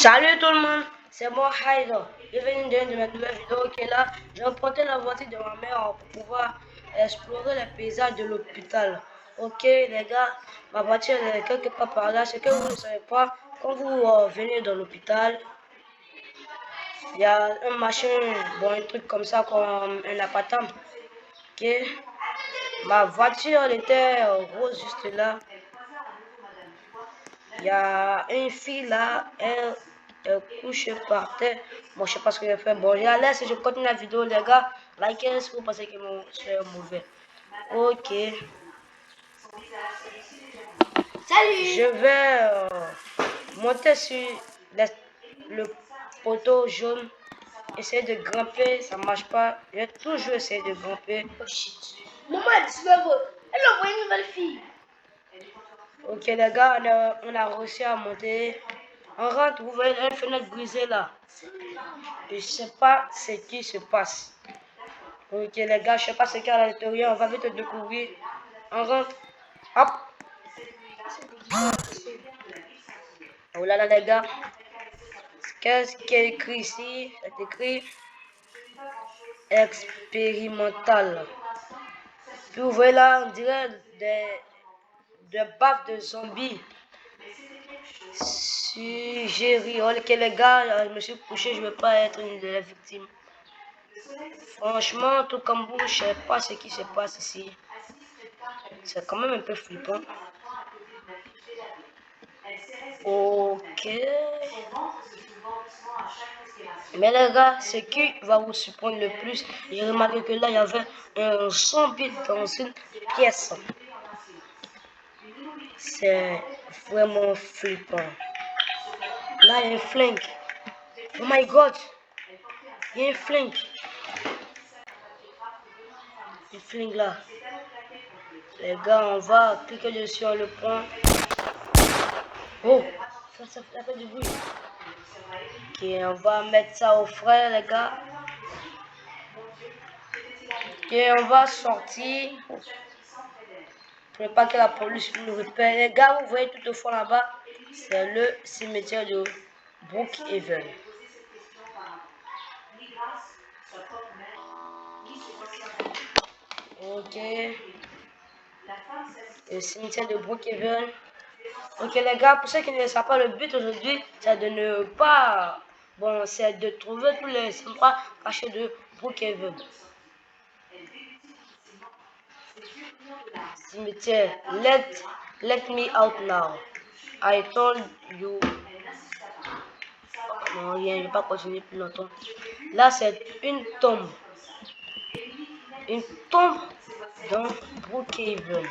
Salut tout le monde, c'est moi Haido. Bienvenue dans une de mes nouvelles vidéos qui est là. J'ai emprunté la voiture de ma mère pour pouvoir explorer les paysages de l'hôpital. Ok les gars, ma voiture est quelque part par là. Ce que vous ne savez pas, quand vous venez dans l'hôpital, il y a un machin, bon un truc comme ça, comme un appartement. Ok, ma voiture elle était rose juste là. Il y a une fille là, elle couche par terre. Bon, je sais pas ce que je fais. Bon, je laisse, je continue la vidéo, les gars. Likez si vous pensez que c'est mauvais. Ok. Salut. Je vais monter sur le poteau jaune. Essayer de grimper, ça marche pas. J'ai toujours essayé de grimper. Oh shit. Maman a disparu. Elle a envoyé une nouvelle fille. Ok les gars, on a réussi à monter. On rentre, vous voyez une fenêtre brisée là. Je sais pas ce qui se passe. Ok les gars, je sais pas ce qu'il y a à l'intérieur, on va vite le découvrir. On rentre. Hop. Oh là là les gars. Qu'est-ce qui est écrit ici? C'est écrit expérimental. Puis vous voyez là, on dirait des baffes de zombies. Suggérie. Ok les gars, je me suis couché, je ne veux pas être une de les victimes. Franchement, tout comme vous, je ne sais pas ce qui se passe ici. C'est quand même un peu flippant. Ok. Mais les gars, ce qui va vous surprendre le plus, j'ai remarqué que là, il y avait un zombie dans une pièce. C'est vraiment flippant. Là, il y a un flingue. Oh my god. Il y a un flingue. Un flingue là. Les gars, on va cliquer dessus, on le prend. Oh, ça fait du bruit. Ok, on va mettre ça au frais, les gars. Ok, on va sortir. Pour ne pas que la police nous repère. Les gars, vous voyez tout au fond là-bas, c'est le cimetière de Brookhaven. Ok. Le cimetière de Brookhaven. Ok les gars, pour ceux qui ne savent pas, le but aujourd'hui, c'est de ne pas... Bon, c'est de trouver tous les endroits cachés de Brookhaven. Cimetière, let me out now. I told you. Non, rien, je ne vais pas continuer plus longtemps. Là, c'est une tombe. Une tombe dans Brookhaven.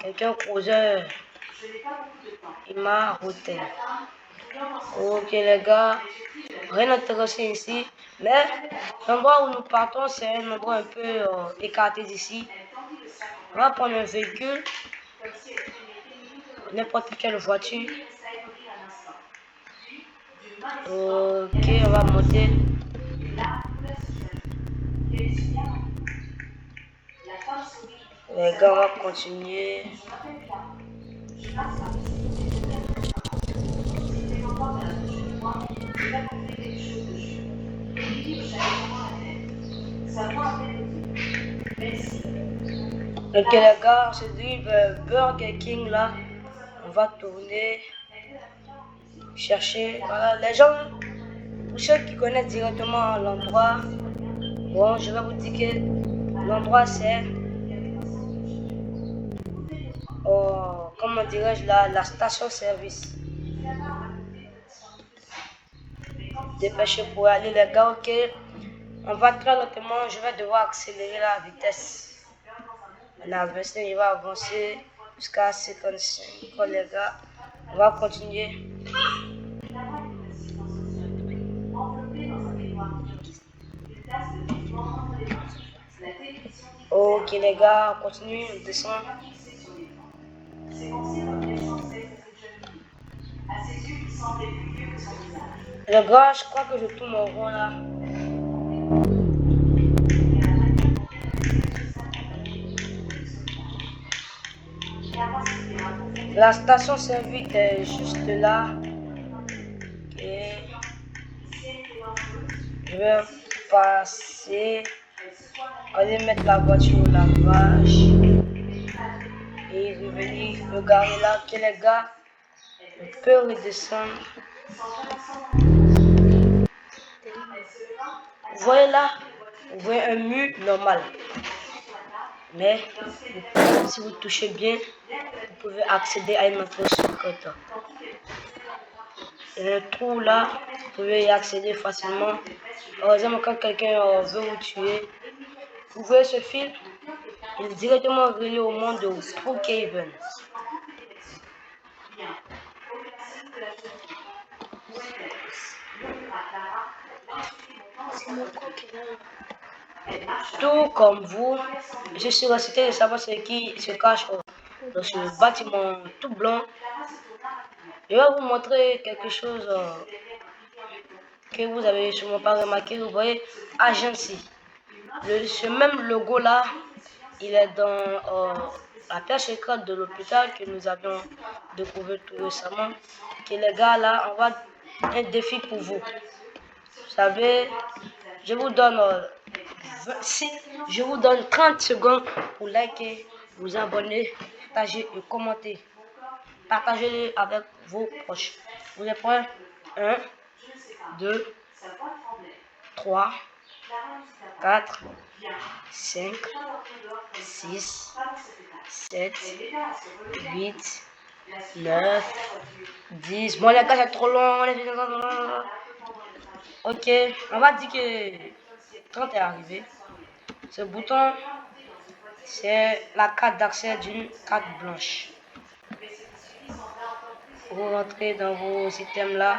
Quelqu'un causeur. Il m'a routé. Ok les gars, rien d'intéressant ici. Mais l'endroit où nous partons, c'est un endroit un peu écarté d'ici. On va prendre un véhicule, n'importe quelle voiture. Ok, on va monter. Les gars, on va continuer. Ok les gars, on se dit Burger King là. On va tourner. Chercher. Voilà, les gens, pour ceux qui connaissent directement l'endroit, bon, je vais vous dire que l'endroit c'est, comment dirais-je, la station-service. Dépêchez pour aller les gars, ok. On va très lentement, je vais devoir accélérer la vitesse. Il va avancer jusqu'à 55, les gars. On va continuer. Ok les gars, on continue, on descend. Les gars, je crois que je tourne mon rond là. La station service est juste là. Je vais passer. Aller mettre la voiture au lavage. Et revenir me garer là. Ok les gars. Je peux redescendre. Vous voyez là, vous voyez un mur normal. Mais si vous touchez bien, vous pouvez accéder à une entrée secrète. Il y a un trou là, vous pouvez y accéder facilement. Par exemple, quand quelqu'un veut vous tuer, vous voyez ce fil, il est directement relié au monde de Brookhaven. Tout comme vous, je suis resté de savoir ce qui se cache dans ce bâtiment tout blanc. Je vais vous montrer quelque chose que vous avez sûrement pas remarqué. Vous voyez, Agency. Ce même logo là, il est dans la pièce secrète de l'hôpital que nous avions découvert tout récemment. Que les gars là, on va un défi pour vous. Vous savez, je vous donne je vous donne 30 secondes pour liker, vous abonner, partager et commenter. Partagez-les avec vos proches. Vous êtes prêts? 1, 2, 3, 4, 5, 6, 7, 8, 9, 10. Bon, les gars, c'est trop long. Ok, on va dire que 30 est arrivé. Ce bouton, c'est la carte d'accès d'une carte blanche. Vous rentrez dans vos items là,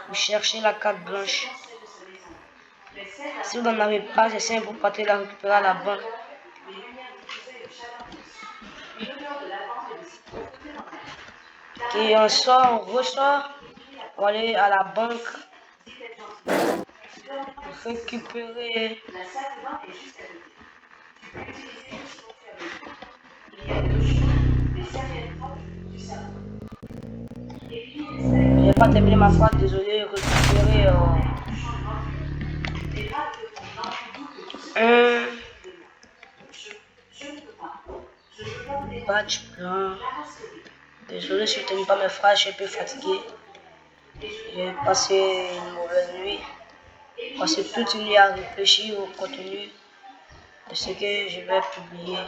vous cherchez la carte blanche. Si vous n'en avez pas, c'est simple, vous partez la récupérer à la banque. Et on sort, on ressort, pour aller à la banque, récupérer j'ai pas terminé ma phrase, désolé, récupérer un badge blanc. Désolé si je ne termine pas mes phrases, je suis un peu fatigué. J'ai passé une mauvaise nuit. J'ai passé toute une nuit à réfléchir au contenu de ce que je vais publier.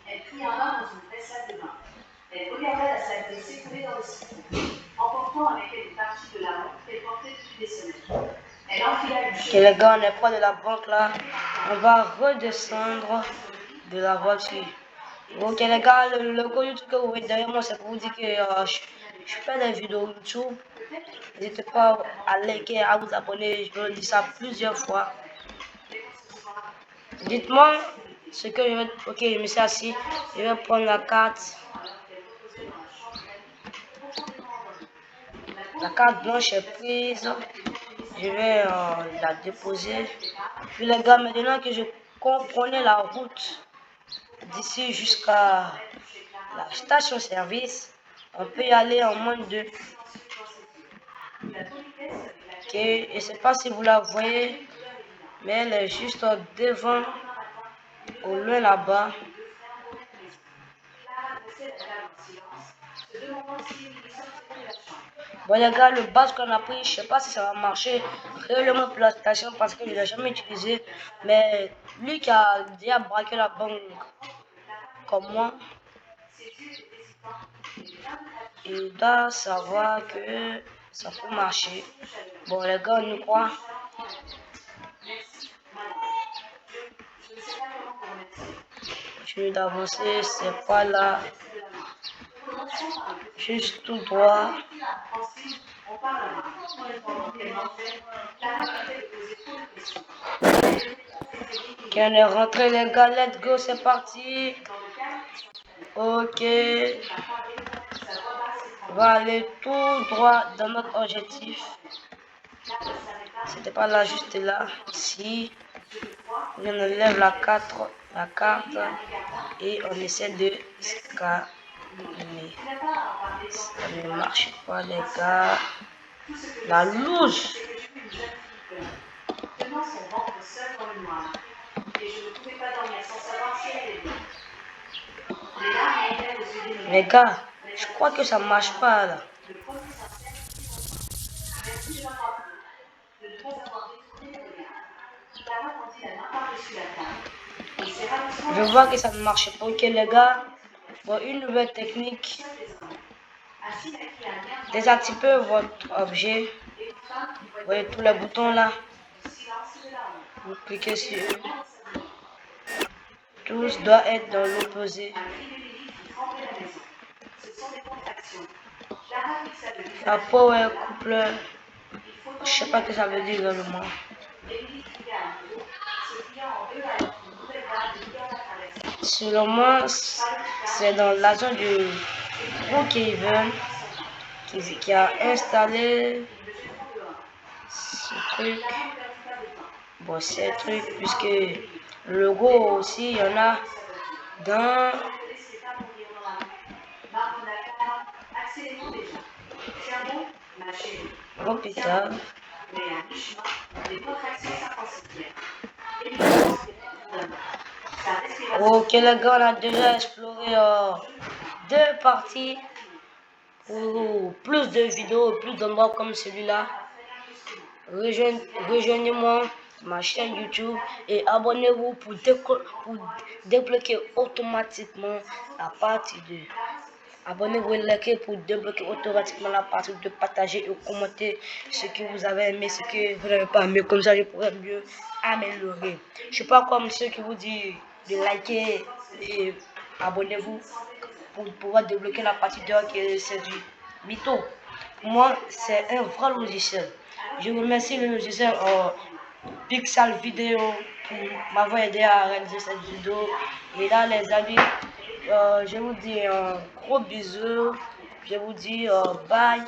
Elle prit un bain dans une vraie salle de bain. Elle regardait la salle d'eau s'écouler dans le citron, emportant avec elle une partie de la montre qu'elle portait depuis des semaines. Elle enfila une chemise. Ok les gars, on est près de la banque là. On va redescendre de la voiture. Ok les gars, le logo YouTube que vous voyez derrière moi, c'est pour vous dire que je fais des vidéos YouTube. N'hésitez pas à liker, à vous abonner. Je vais dire ça plusieurs fois. Dites-moi ce que je vais... Ok, je me suis assis. Je vais prendre la carte. La carte blanche est prise. Je vais la déposer. Puis les gars, maintenant que je comprenais la route d'ici jusqu'à la station-service, on peut y aller en moins de... Ok, je ne sais pas si vous la voyez, mais elle est juste devant, au loin là-bas. Bon les gars, le badge qu'on a pris, je sais pas si ça va marcher réellement pour la station parce que je ne l'ai jamais utilisé. Mais lui qui a déjà braqué la banque comme moi, il doit savoir que ça peut marcher. Bon les gars, on y croit. Continue d'avancer, c'est pas là. Juste tout droit. Ok, on est rentré les gars, let's go, c'est parti. Ok. On va aller tout droit dans notre objectif. C'était pas là, juste là, ici. On enlève la carte et on essaie de scanner. Ça ne marche pas les gars. La loose. Les gars, je crois que ça marche pas là. Je vois que ça ne marche pas. Ok les gars, bon, une nouvelle technique. Désactivez votre objet. Vous voyez tous les boutons là. Vous cliquez sur eux. Tous doivent être dans l'opposé. La power couple, je sais pas ce que ça veut dire également. Selon moi, c'est dans la zone du Brookhaven qui a installé ce truc. Bon, c'est un truc, puisque le logo aussi, il y en a dans l'hôpital. Ok les gars, on a déjà exploré deux parties pour plus de vidéos, plus d'endroits comme celui-là. Rejoignez-moi ma chaîne YouTube et abonnez-vous pour débloquer automatiquement la partie 2. Abonnez-vous et likez pour débloquer automatiquement la partie de partager et commenter ce que vous avez aimé, ce que vous n'avez pas aimé, comme ça je pourrais mieux améliorer. Je suis pas comme ceux qui vous disent de liker et abonnez-vous pour pouvoir débloquer la partie 2 qui c'est du mytho. Moi, c'est un vrai logiciel. Je remercie le logiciel Pixel Vidéo pour m'avoir aidé à réaliser cette vidéo. Et là, les amis, je vous dis un gros bisou. Je vous dis bye.